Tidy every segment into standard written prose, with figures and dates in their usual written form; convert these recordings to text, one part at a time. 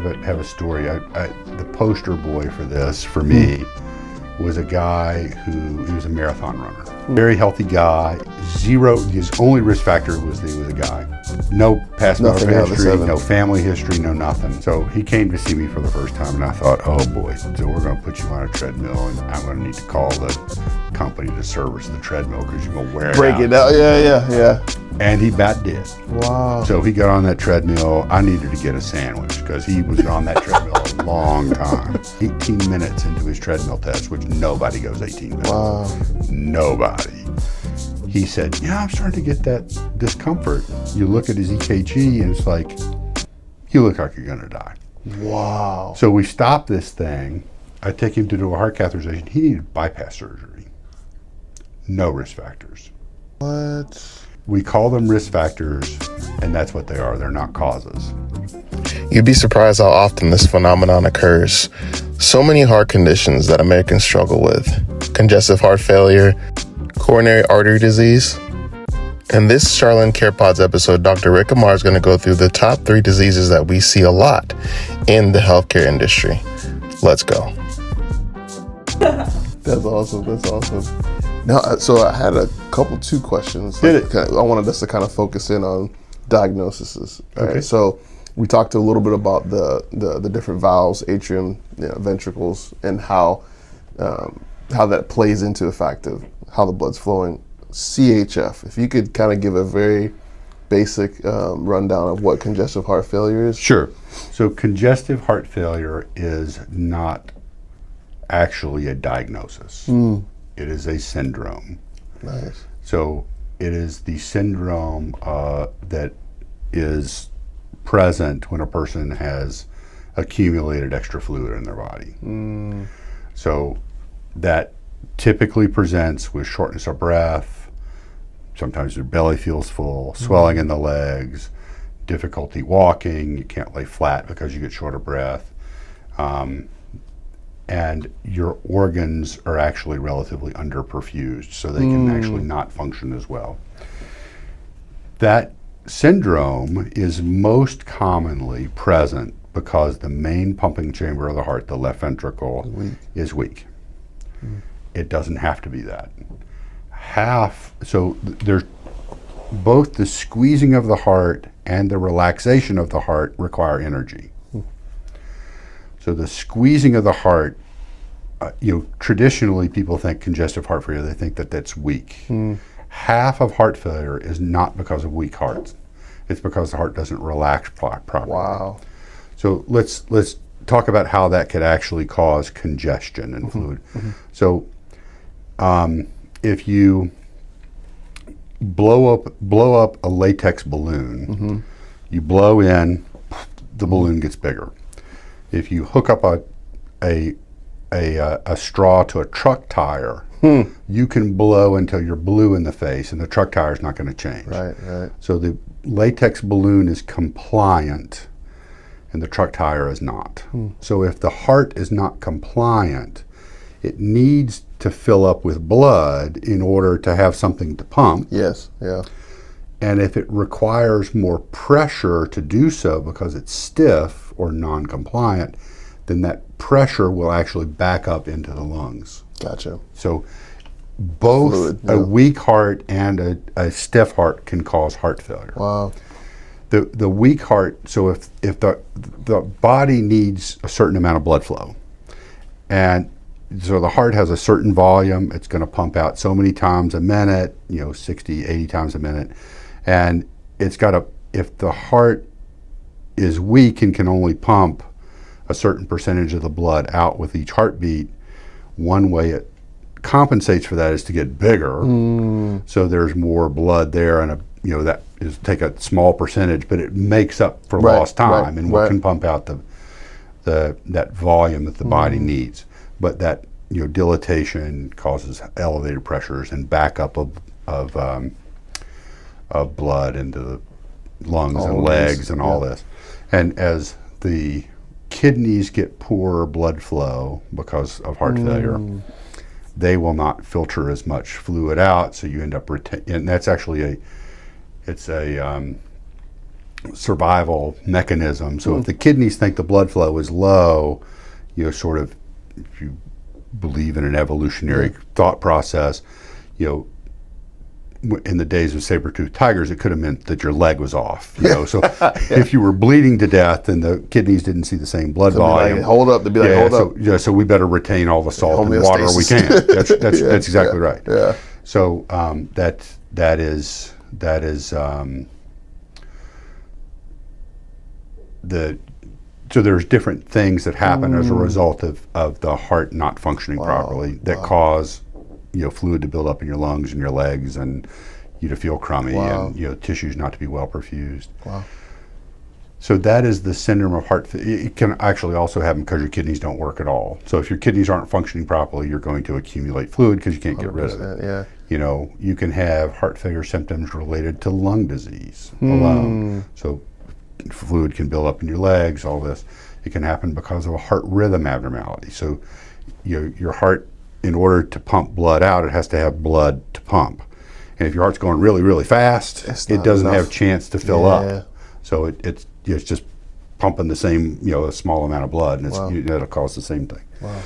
have a story. The poster boy for this, for me, was a guy he was a marathon runner. Very healthy guy. His only risk factor was that he was a guy. No past medical history, no family history, no nothing. So he came to see me for the first time, and I thought, oh boy, so we're going to put you on a treadmill, and I'm going to need to call the company to service the treadmill because you're going to wear it out. Break it out, yeah. And he about did. Wow. So he got on that treadmill. I needed to get a sandwich because he was on that treadmill a long time. 18 minutes into his treadmill test, which nobody goes 18 minutes. Wow. Nobody. He said, yeah, I'm starting to get that discomfort. You look at his EKG and it's like, you look like you're gonna die. Wow. So we stopped this thing. I take him to do a heart catheterization. He needed bypass surgery. No risk factors. What? We call them risk factors, and that's what they are. They're not causes. You'd be surprised how often this phenomenon occurs. So many heart conditions that Americans struggle with. Congestive heart failure, coronary artery disease. In this Charlin Care Pods episode, Dr. Rick Ammar is going to go through the top 3 diseases that we see a lot in the healthcare industry. Let's go. That's awesome. Now, so I had two questions. Hit it. I wanted us to kind of focus in on diagnoses. Okay. Right? So we talked a little bit about the different valves, atrium, ventricles, and how that plays into the fact of how the blood's flowing. CHF, if you could kind of give a very basic rundown of what congestive heart failure is. Sure. So congestive heart failure is not actually a diagnosis. It is a syndrome. Nice. So it is the syndrome that is present when a person has accumulated extra fluid in their body. So that typically presents with shortness of breath. Sometimes your belly feels full, swelling in the legs, difficulty walking, you can't lay flat because you get short of breath. And your organs are actually relatively underperfused, so they can actually not function as well. That syndrome is most commonly present because the main pumping chamber of the heart, the left ventricle, is weak. It doesn't have to be that. So there's both the squeezing of the heart and the relaxation of the heart require energy. So the squeezing of the heart, traditionally people think congestive heart failure, they think that that's weak. Half of heart failure is not because of weak hearts. It's because the heart doesn't relax properly. Wow. So let's talk about how that could actually cause congestion and fluid. So if you blow up a latex balloon, you blow in, the balloon gets bigger. If you hook up a straw to a truck tire, you can blow until you're blue in the face, and the truck tire is not going to change. Right. So the latex balloon is compliant, and the truck tire is not. So if the heart is not compliant, it needs to fill up with blood in order to have something to pump. Yes, yeah. And if it requires more pressure to do so because it's stiff or non-compliant, then that pressure will actually back up into the lungs. Gotcha. So both Fluid, a weak heart and a stiff heart can cause heart failure. Wow. The weak heart, so if the body needs a certain amount of blood flow, and so the heart has a certain volume, it's going to pump out so many times a minute, 60, 80 times a minute, and it's got to, if the heart is weak and can only pump a certain percentage of the blood out with each heartbeat, one way it compensates for that is to get bigger. So there's more blood there, and that is take a small percentage, but it makes up for lost time and what can pump out that volume that the body needs. But that dilatation causes elevated pressures and backup of blood into the lungs and legs and all this. And as the kidneys get poorer blood flow because of heart failure, they will not filter as much fluid out, so you end up and that's actually survival mechanism. So if the kidneys think the blood flow is low, sort of, if you believe in an evolutionary thought process, in the days of saber-toothed tigers, it could have meant that your leg was off. So if you were bleeding to death and the kidneys didn't see the same blood volume, hold up. They'd be like, hold up. So we better retain all the salt and water we can. That's exactly right. Yeah. So that is so there's different things that happen as a result of the heart not functioning properly that cause fluid to build up in your lungs and your legs, and you to feel crummy, and tissues not to be well perfused. Wow. So that is the syndrome of heart failure. It can actually also happen because your kidneys don't work at all. So if your kidneys aren't functioning properly, you're going to accumulate fluid because you can't get rid of it. Yeah. You can have heart failure symptoms related to lung disease alone. So fluid can build up in your legs, all this. It can happen because of a heart rhythm abnormality. So your heart, in order to pump blood out, it has to have blood to pump. And if your heart's going really, really fast, it doesn't have a chance to fill up. So it's just pumping the same, a small amount of blood, and that'll cause the same thing. Wow.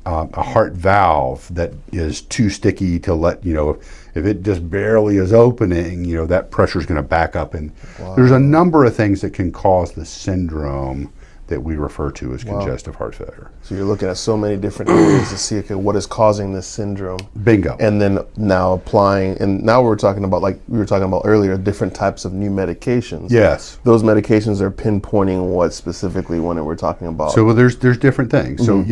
A heart valve that is too sticky to let, if it just barely is opening, that pressure is going to back up. And there's a number of things that can cause the syndrome that we refer to as congestive heart failure. So you're looking at so many different areas to see, okay, what is causing this syndrome? Bingo. And then now applying, and now we're talking about, like we were talking about earlier, different types of new medications. Yes. Those medications are pinpointing what specifically when we're talking about. So there's different things. So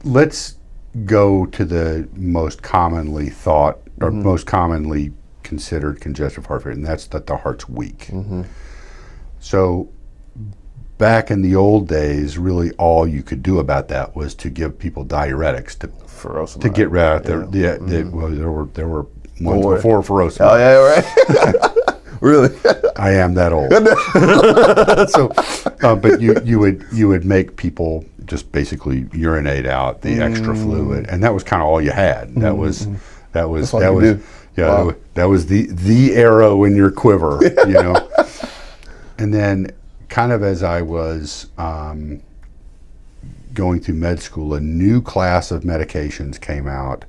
let's go to the most commonly thought or most commonly considered congestive heart failure, and that's that the heart's weak. So back in the old days, really all you could do about that was to give people diuretics to get rid of there were ones before furosemide. Oh yeah, right. Really? I am that old. So, but you would make people just basically urinate out the extra fluid, and that was kind of all you had. That was the arrow in your quiver, And then, kind of as I was going through med school, a new class of medications came out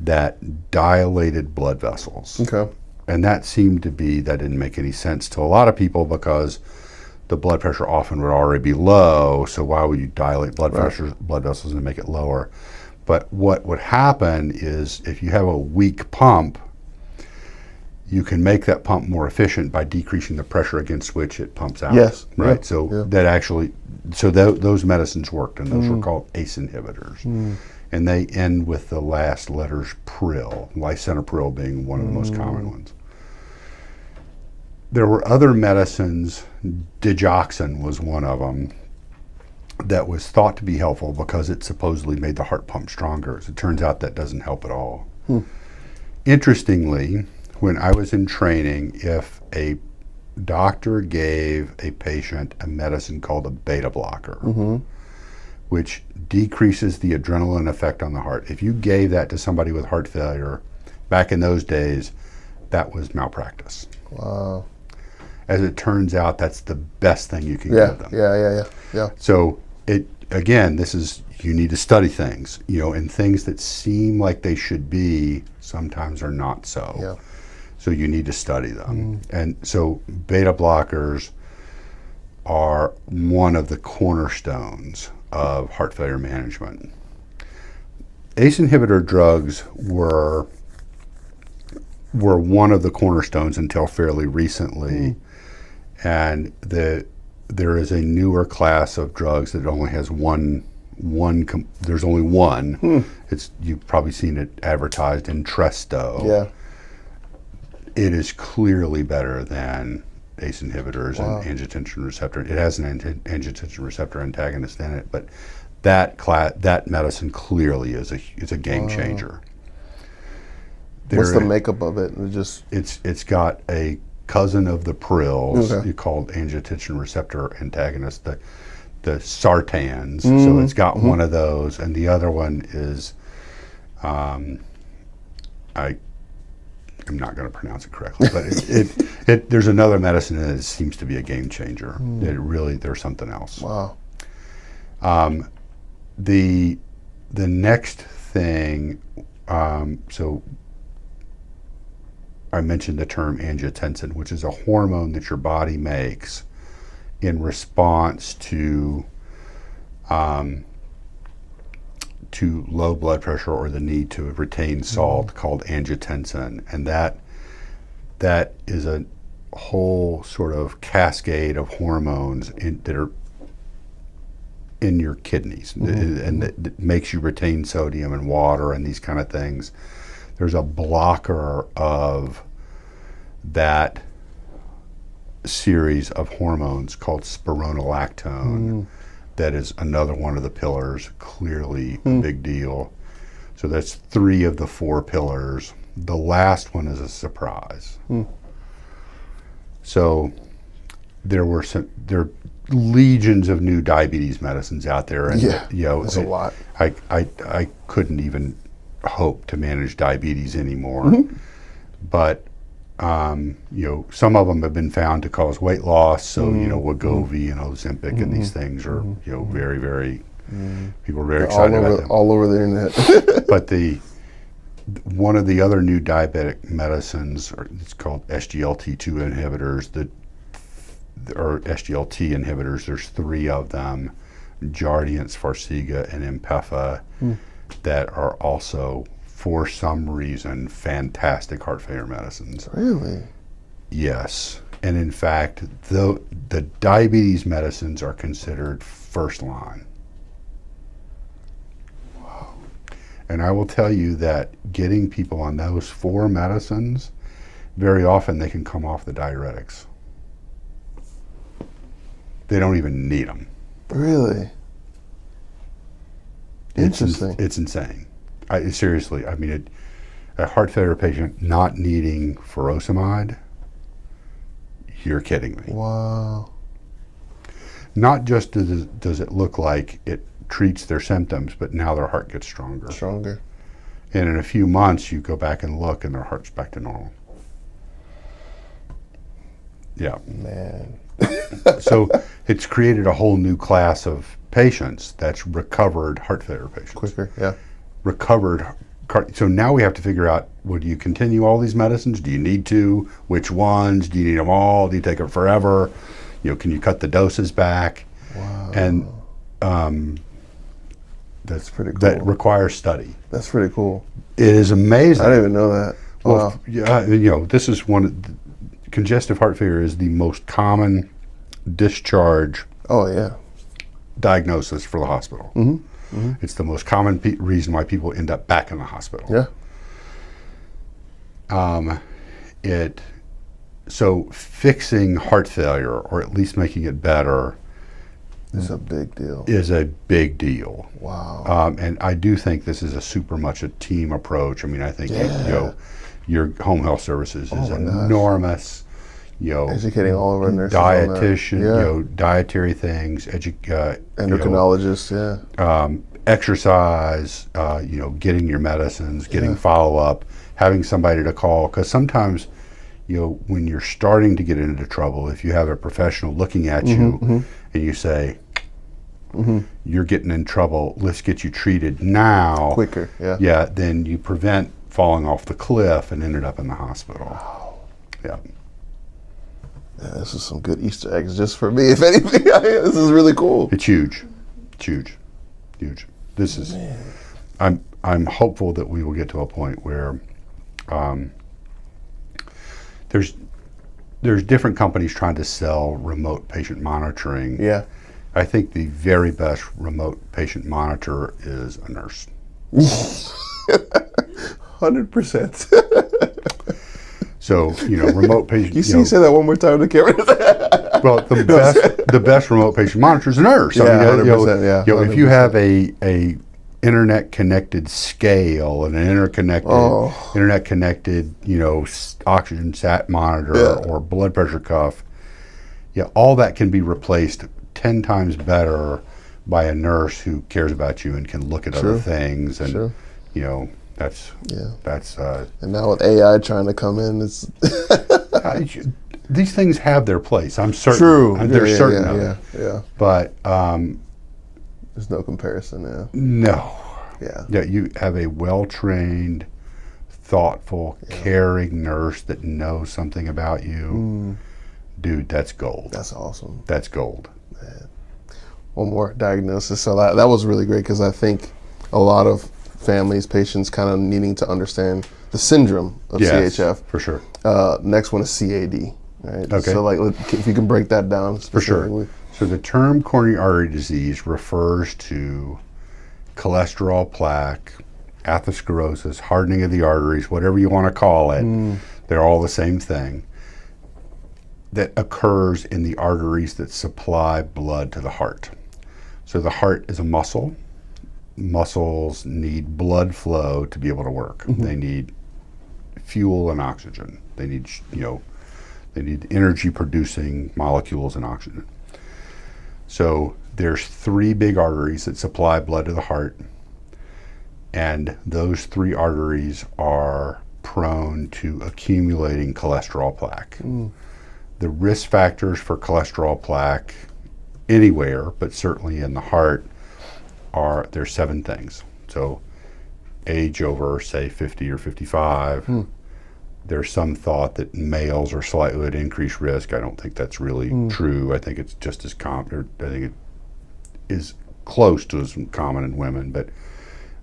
that dilated blood vessels. Okay. And that didn't make any sense to a lot of people because the blood pressure often would already be low, so why would you dilate blood vessels and make it lower? But what would happen is if you have a weak pump, you can make that pump more efficient by decreasing the pressure against which it pumps out. Yes. Right. Yeah. So that actually, those medicines worked, and those were called ACE inhibitors. And they end with the last letters pril, lisinopril being one of the most common ones. There were other medicines, digoxin was one of them, that was thought to be helpful because it supposedly made the heart pump stronger. As it turns out, that doesn't help at all. Interestingly, when I was in training, if a doctor gave a patient a medicine called a beta blocker, which decreases the adrenaline effect on the heart, if you gave that to somebody with heart failure, back in those days, that was malpractice. Wow. As it turns out, that's the best thing you can give them. Yeah. So you need to study things, and things that seem like they should be sometimes are not so. Yeah. So you need to study them. And so beta blockers are one of the cornerstones of heart failure management. ACE inhibitor drugs were one of the cornerstones until fairly recently. And there is a newer class of drugs that only has there's only one. You've probably seen it advertised, Entresto. Yeah. It is clearly better than ACE inhibitors and angiotensin receptor. It has an angiotensin receptor antagonist in it, but that medicine clearly is a game changer. What's the makeup of it? It's got a cousin of the prils, called angiotensin receptor antagonist, the sartans. So it's got one of those, and the other one is I'm not going to pronounce it correctly, but there's another medicine that seems to be a game changer. It really, there's something else. Wow. The next thing, so I mentioned the term angiotensin, which is a hormone that your body makes in response to low blood pressure or the need to retain salt, called angiotensin, and that is a whole sort of cascade of hormones that are in your kidneys, and that makes you retain sodium and water and these kind of things. There's a blocker of that series of hormones called spironolactone. That is another one of the pillars, clearly a big deal. So that's 3 of the 4 pillars. The last one is a surprise. So there are legions of new diabetes medicines out there, and there's a lot. I couldn't even hope to manage diabetes anymore. But some of them have been found to cause weight loss. So Wegovy and Ozempic and these things are very, very people are very excited about them. All over the internet. But one of the other new diabetic medicines, it's called SGLT2 inhibitors. Or SGLT inhibitors. There's 3 of them: Jardiance, Farxiga, and Impefa, that are also, for some reason, fantastic heart failure medicines. Really? Yes. And in fact, the diabetes medicines are considered first line. Wow. And I will tell you that getting people on those 4 medicines, very often they can come off the diuretics. They don't even need them. Really? Interesting. It's insane. Seriously, I mean, a heart failure patient not needing furosemide, you're kidding me. Wow. Not just does it look like it treats their symptoms, but now their heart gets stronger. Stronger. And in a few months, you go back and look, and their heart's back to normal. Yeah. Man. So it's created a whole new class of patients that's recovered heart failure patients. Quicker, yeah. Recovered. So now we have to figure out, well, do you continue all these medicines? Do you need to? Which ones? Do you need them all? Do you take them forever? Can you cut the doses back? Wow. And that's pretty cool. That requires study. That's pretty cool. It is amazing. I didn't even know that. Wow. Well, this is congestive heart failure is the most common discharge diagnosis for the hospital. It's the most common reason why people end up back in the hospital. Yeah. So fixing heart failure, or at least making it better, is a big deal. Wow. And I do think this is super much a team approach. I mean, I think your home health services is enormous. Educating all of our nurses, dietitian, dietary things, endocrinologists, exercise, getting your medicines, getting follow-up, having somebody to call, because sometimes, when you're starting to get into trouble, if you have a professional looking at you and you say, you're getting in trouble, let's get you treated now. Quicker, then you prevent falling off the cliff and ended up in the hospital. Wow. Yeah. Yeah, this is some good Easter eggs just for me, if anything. This is really cool. It's huge. It's huge. Huge. This is, I'm hopeful that we will get to a point where there's different companies trying to sell remote patient monitoring. Yeah. I think the very best remote patient monitor is a nurse. 100%. So, remote patient. You say that one more time to the camera. Well, the best remote patient monitor is a nurse. Yeah, 100%. If you have a internet connected scale and an internet connected, oxygen sat monitor or blood pressure cuff, all that can be replaced 10 times better by a nurse who cares about you and can look at other things and That's Yeah. that's And now with AI trying to come in, it's these things have their place. I'm certain. true. They're certain of yeah, it. yeah. But There's no comparison. Yeah. no, Yeah. yeah, you have a well-trained, thoughtful, caring nurse that knows something about you. Dude, that's gold. That's awesome. That's gold. One more diagnosis. So that was really great because I think a lot of families, patients kind of needing to understand the syndrome of Yes, CHF. for sure. Next one is CAD. Right. Okay. So like, if you can break that down For sure. specifically. So the term coronary artery disease refers to cholesterol plaque, atherosclerosis, hardening of the arteries, whatever you want to call it. They're all the same thing. That occurs in the arteries that supply blood to the heart. So the heart is a muscle. Muscles need blood flow to be able to work. They need fuel and oxygen. They need, they need energy producing molecules and oxygen. So there's 3 big arteries that supply blood to the heart, and those 3 arteries are prone to accumulating cholesterol plaque. The risk factors for cholesterol plaque anywhere, but certainly in the heart, there's 7 things. So age over, say, 50 or 55. There's some thought that males are slightly at increased risk. I don't think that's really true. I think it's just as common. I think it is close to as common in women. But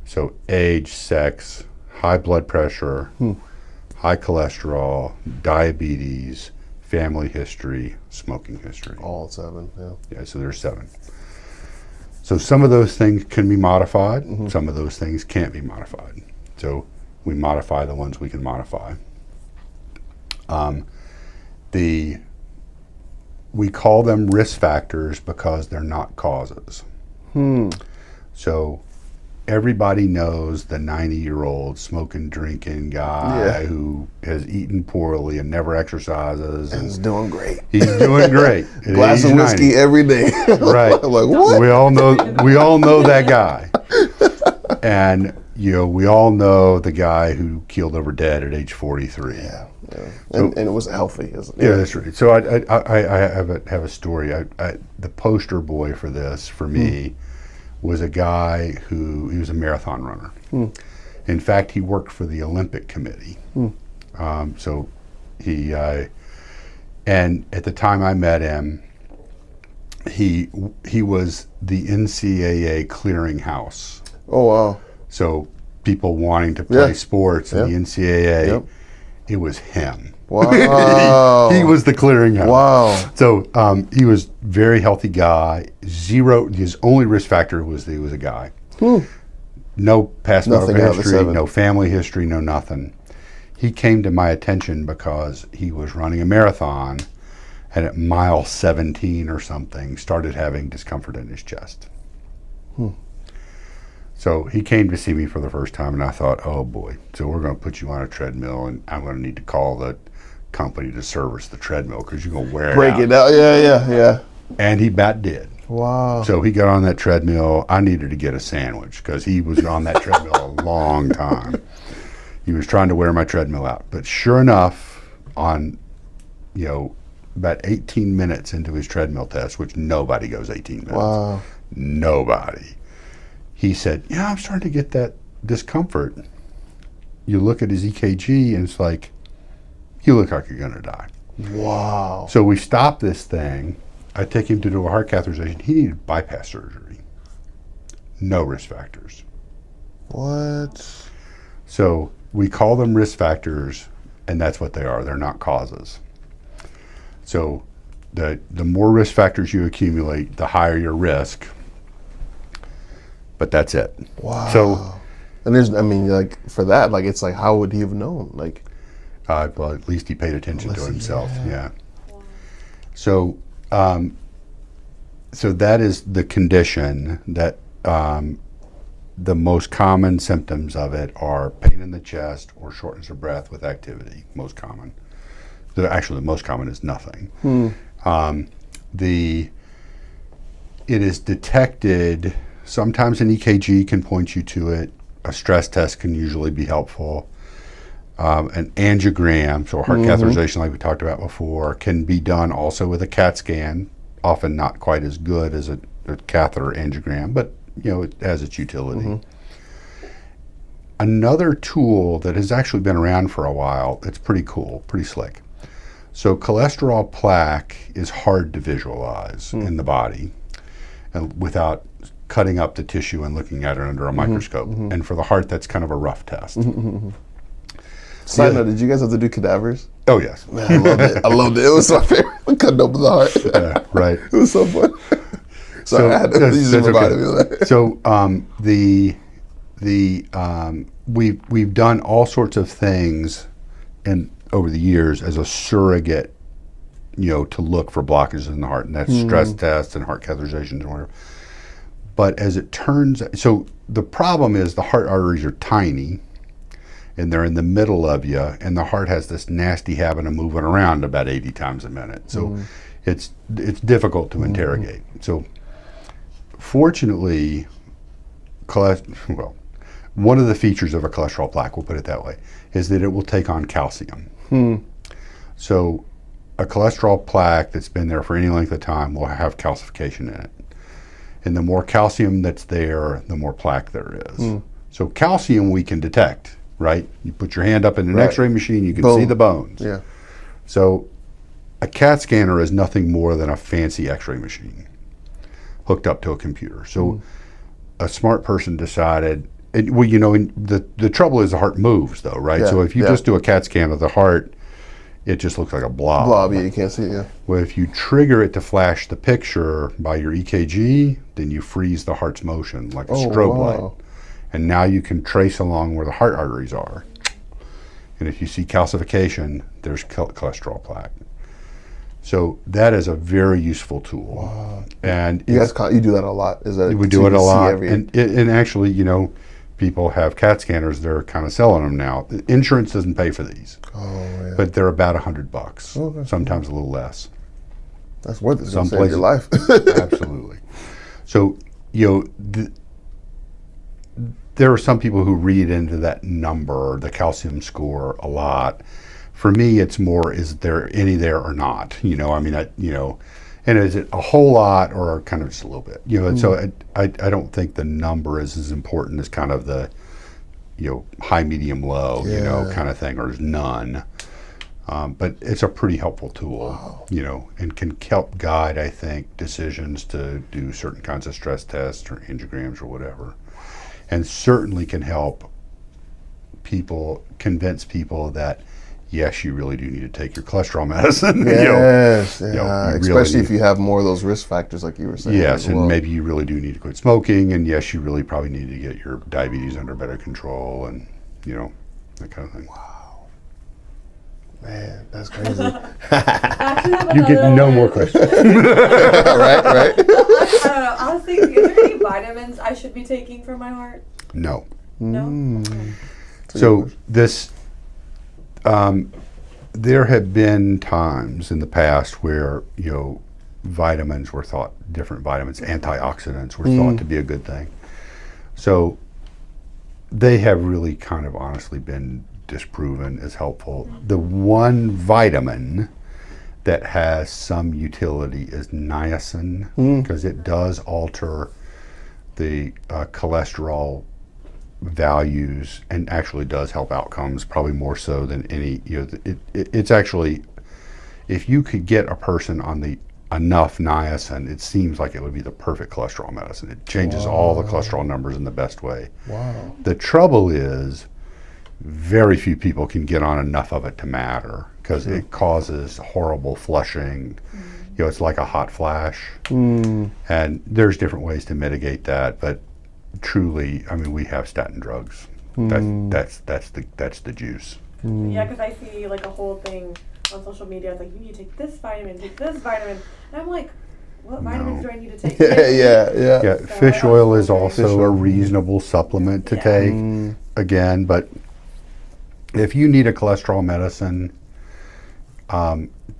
so age, sex, high blood pressure, high cholesterol, diabetes, family history, smoking history. All 7. Yeah. Yeah, so there's 7. So some of those things can be modified. Some of those things can't be modified. So we modify the ones we can modify. We call them risk factors because they're not causes. So everybody knows the 90-year-old smoking, drinking guy who has eaten poorly and never exercises. And he's doing great. He's doing great. Glass of whiskey 90. every day. Right. I'm like, what? We all know that guy. And we all know the guy who keeled over dead at age 43. Yeah. And it was healthy, isn't it? Yeah, that's right. So I have a story. The poster boy for this, for me, was a guy he was a marathon runner. In fact, he worked for the Olympic Committee. So and at the time I met him, he was the NCAA clearinghouse. Oh, wow. So people wanting to play sports in the NCAA, it was him. Wow. he was the clearinghouse. Wow. So he was very healthy guy. His only risk factor was that he was a guy. No past medical history, no family history, no nothing. He came to my attention because he was running a marathon, and at mile 17 or something, started having discomfort in his chest. So he came to see me for the first time, and I thought, oh boy, so we're going to put you on a treadmill, and I'm going to need to call the company to service the treadmill because you're going to wear it out. Break it out. Yeah. And he about did. Wow. So he got on that treadmill. I needed to get a sandwich because he was on that treadmill a long time. He was trying to wear my treadmill out. But sure enough, on, about 18 minutes into his treadmill test, which nobody goes 18 minutes. Wow. Nobody. He said, I'm starting to get that discomfort. You look at his EKG and it's like, you look like you're going to die. Wow. So we stopped this thing. I take him to do a heart catheterization. He needed bypass surgery. No risk factors. What? So we call them risk factors, and that's what they are. They're not causes. So the more risk factors you accumulate, the higher your risk. But that's it. Wow. So, and for that, it's like, how would he have known? well, at least he paid attention to himself. Yeah. Wow. So, so that is the condition that the most common symptoms of it are pain in the chest or shortness of breath with activity. Most common. Actually, the most common is nothing. It is detected. Sometimes an EKG can point you to it. a stress test can usually be helpful. An angiogram, so heart catheterization like we talked about before, can be done also with a CAT scan, often not quite as good as a catheter angiogram, but it has its utility. Another tool that has actually been around for a while, it's pretty cool, pretty slick. So cholesterol plaque is hard to visualize in the body and without cutting up the tissue and looking at it under a microscope. And for the heart, that's kind of a rough test. Side note, did you guys have to do cadavers? Oh, yes. Man, I loved it. I loved it. It was my favorite. Cutting open the heart. Right. It was so fun. Sorry, I had to that's reminded me of okay. that. So we've done all sorts of things over the years as a surrogate, to look for blockages in the heart, and that's stress tests and heart catheterizations and whatever. But as it turns, so the problem is the heart arteries are tiny, and they're in the middle of you, and the heart has this nasty habit of moving around about 80 times a minute. So it's difficult to interrogate. So fortunately, one of the features of a cholesterol plaque, we'll put it that way, is that it will take on calcium. So a cholesterol plaque that's been there for any length of time will have calcification in it. And the more calcium that's there, the more plaque there is. So calcium we can detect, right? You put your hand up in an x-ray machine, you can see the bones. Yeah. So a CAT scanner is nothing more than a fancy x-ray machine hooked up to a computer. So a smart person decided, the trouble is the heart moves though, right? Yeah, So if you just do a CAT scan of the heart, it just looks like a blob. Yeah, you can't see it, yeah. Well, if you trigger it to flash the picture by your EKG, then you freeze the heart's motion like a strobe light. And now you can trace along where the heart arteries are. And if you see calcification, there's cholesterol plaque. So that is a very useful tool. Wow. And you do that a lot? Is that we do it a lot. And actually, people have CAT scanners. They're kind of selling them now. Insurance doesn't pay for these, but they're about $100. Sometimes a little less. That's worth it. Some places, your life. Absolutely. So there are some people who read into that number, the calcium score, a lot. For me, it's more: is there any there or not? And is it a whole lot or kind of just a little bit? And so I don't think the number is as important as kind of the, high, medium, low, kind of thing, or is none. But it's a pretty helpful tool, and can help guide, I think, decisions to do certain kinds of stress tests or angiograms or whatever. And certainly can help convince people that, yes, you really do need to take your cholesterol medicine. Yes, really especially if you have more of those risk factors like you were saying. Yes, and maybe you really do need to quit smoking, and yes, you really probably need to get your diabetes under better control, and that kind of thing. Wow. Man, that's crazy. You get no more questions. right? I don't know. I was thinking, is there any vitamins I should be taking for my heart? No. No? Okay. So this, there have been times in the past where, vitamins were thought, different vitamins, antioxidants were thought to be a good thing. So they have really kind of honestly been disproven as helpful. The one vitamin that has some utility is niacin, because it does alter the cholesterol values and actually does help outcomes, probably more so than any. It's actually, if you could get a person on the enough niacin, it seems like it would be the perfect cholesterol medicine. It changes all the cholesterol numbers in the best way. Wow. The trouble is, very few people can get on enough of it to matter, because it causes horrible flushing. It's like a hot flash. And there's different ways to mitigate that, but truly, we have statin drugs. That's the juice. Yeah, because I see like a whole thing on social media. It's like, you need to take this vitamin, and I'm like, what vitamins do I need to take? Yeah, fish oil is also a reasonable supplement to take, again, but if you need a cholesterol medicine,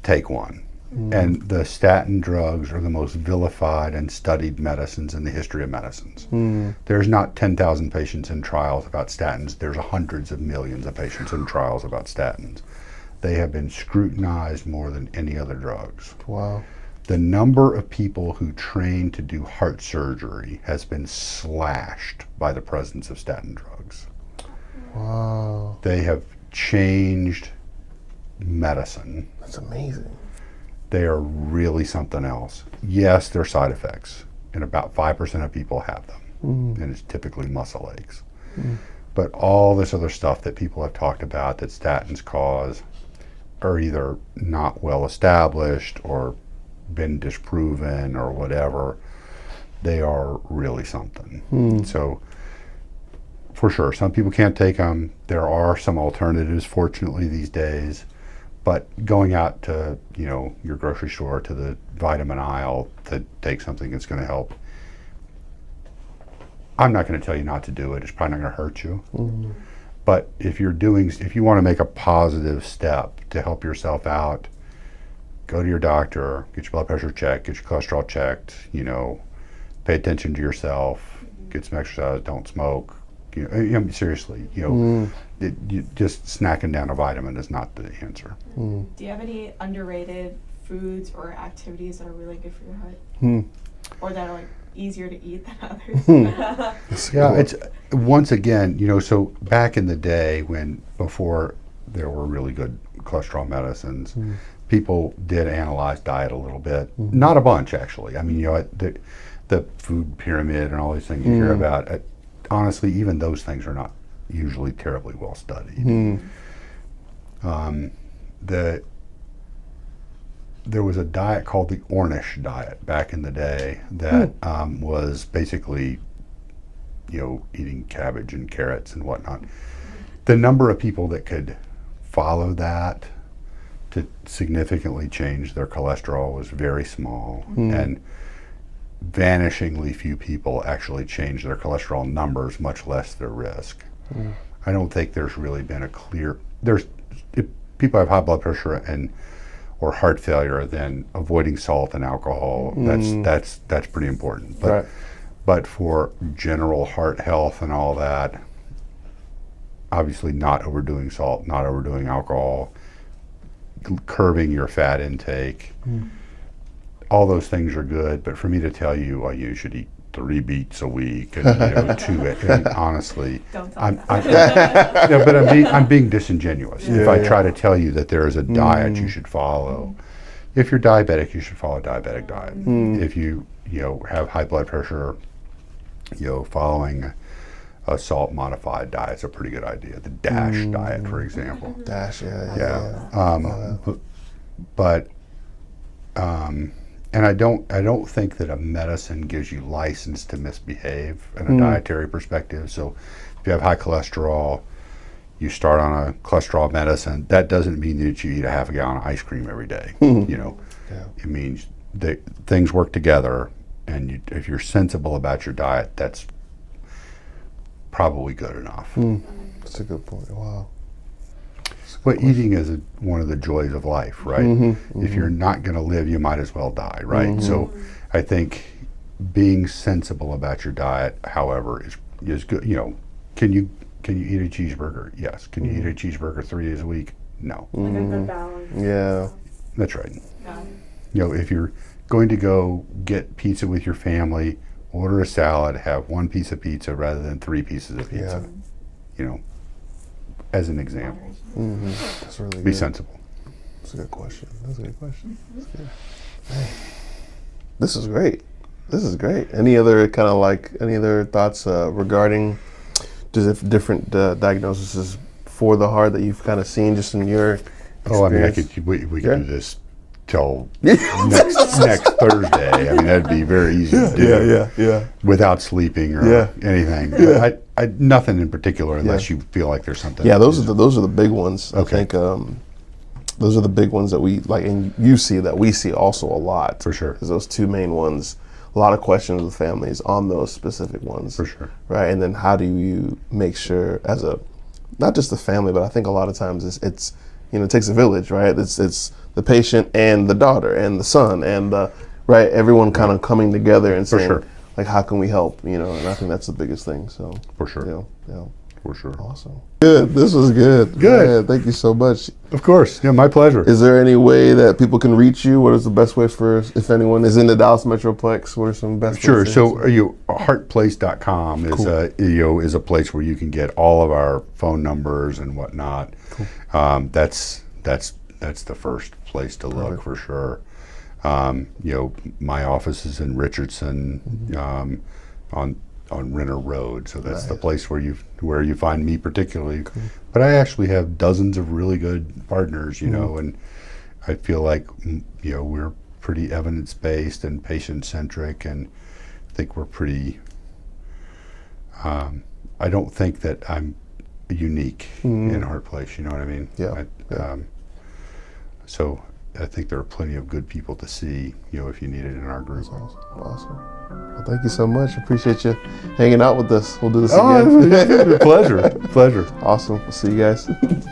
take one. And the statin drugs are the most vilified and studied medicines in the history of medicines. There's not 10,000 patients in trials about statins. There's hundreds of millions of patients in trials about statins. They have been scrutinized more than any other drugs. Wow. The number of people who train to do heart surgery has been slashed by the presence of statin drugs. Wow. They have changed medicine. That's amazing. They are really something else. Yes, there are side effects, and about 5% of people have them, and it's typically muscle aches. But all this other stuff that people have talked about that statins cause are either not well established or been disproven or whatever. They are really something. So for sure, some people can't take them. There are some alternatives, fortunately, these days. But going out to, your grocery store, to the vitamin aisle to take something that's going to help, I'm not going to tell you not to do it. It's probably not going to hurt you. But if you want to make a positive step to help yourself out, go to your doctor, get your blood pressure checked, get your cholesterol checked, pay attention to yourself, get some exercise, don't smoke. Seriously, just snacking down a vitamin is not the answer. Do you have any underrated foods or activities that are really good for your heart? Or that are easier to eat than others? Yeah, it's once again, so back in the day before there were really good cholesterol medicines, people did analyze diet a little bit. Not a bunch, actually. I mean, the food pyramid and all these things you hear about, honestly, even those things are not usually terribly well studied. There was a diet called the Ornish diet back in the day that was basically, eating cabbage and carrots and whatnot. The number of people that could follow that to significantly change their cholesterol was very small, and vanishingly few people actually change their cholesterol numbers, much less their risk. I don't think there's really been a clear. If people have high blood pressure or heart failure, then avoiding salt and alcohol, that's pretty important. But for general heart health and all that, obviously not overdoing salt, not overdoing alcohol, curbing your fat intake. All those things are good, but for me to tell you, you should eat 3 beets a week and 2, and honestly, Don't tell I'm, me I'm, that. yeah, but I'm being disingenuous if I try to tell you that there is a diet you should follow. If you're diabetic, you should follow a diabetic diet. If you have high blood pressure, following a salt modified diet is a pretty good idea. The DASH diet, for example. Dash, And I don't think that a medicine gives you license to misbehave in a dietary perspective. So if you have high cholesterol, you start on a cholesterol medicine. That doesn't mean that you eat a half a gallon of ice cream every day. It means that things work together, and if you're sensible about your diet, that's probably good enough. That's a good point. Wow. But eating is one of the joys of life, right? If you're not going to live, you might as well die, right? So I think being sensible about your diet, however, is good. Can you eat a cheeseburger? Yes. Can you eat a cheeseburger 3 days a week? No. Like a good balance. Yeah. That's right. Yeah. If you're going to go get pizza with your family, order a salad, have 1 piece of pizza rather than 3 pieces of pizza. As an example. That's really Be good. sensible. That's a good question. That's good. Hey, this is great. Any other thoughts regarding different diagnoses for the heart that you've kind of seen just in your experience? We could do this till next Thursday. I mean, that'd be very easy to do. Yeah. Without sleeping or anything. But I nothing in particular, unless you feel like there's something. Yeah, those are the big ones. Okay. I think those are the big ones that we like, and you see that we see also a lot. For sure. Because those 2 main ones, a lot of questions with families on those specific ones. For sure. Right, and then how do you make sure as not just the family, but I think a lot of times it's it takes a village, right? It's the patient and the daughter and the son and the, right, everyone kind of coming together and saying, sure. like, how can we help? And I think that's the biggest thing. So For sure. Yeah. For sure. Awesome. Good. This was good. Good. Man, thank you so much. Of course. Yeah, my pleasure. Is there any way that people can reach you? What is the best way for, if anyone is in the Dallas Metroplex, what are some best Sure. ways to- So heartplace.com is is a place where you can get all of our phone numbers and whatnot. Cool. That's the first place to look for sure. My office is in Richardson, on Renner Road, so that's the place where you find me particularly. Cool. But I actually have dozens of really good partners, and I feel like we're pretty evidence-based and patient-centric, and I think we're pretty. I don't think that I'm unique in Heartplace. You know what I mean? Yeah. So I think there are plenty of good people to see, if you need it in our group. Awesome. Well, thank you so much. Appreciate you hanging out with us. We'll do this Oh, again. Pleasure. Awesome. We'll see you guys. Sweet.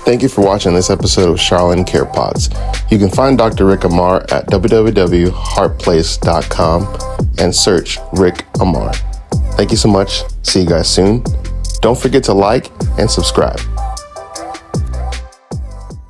Thank you for watching this episode of Charlin Care Pods. You can find Dr. Rick Ammar at www.heartplace.com and search Rick Ammar. Thank you so much. See you guys soon. Don't forget to like and subscribe.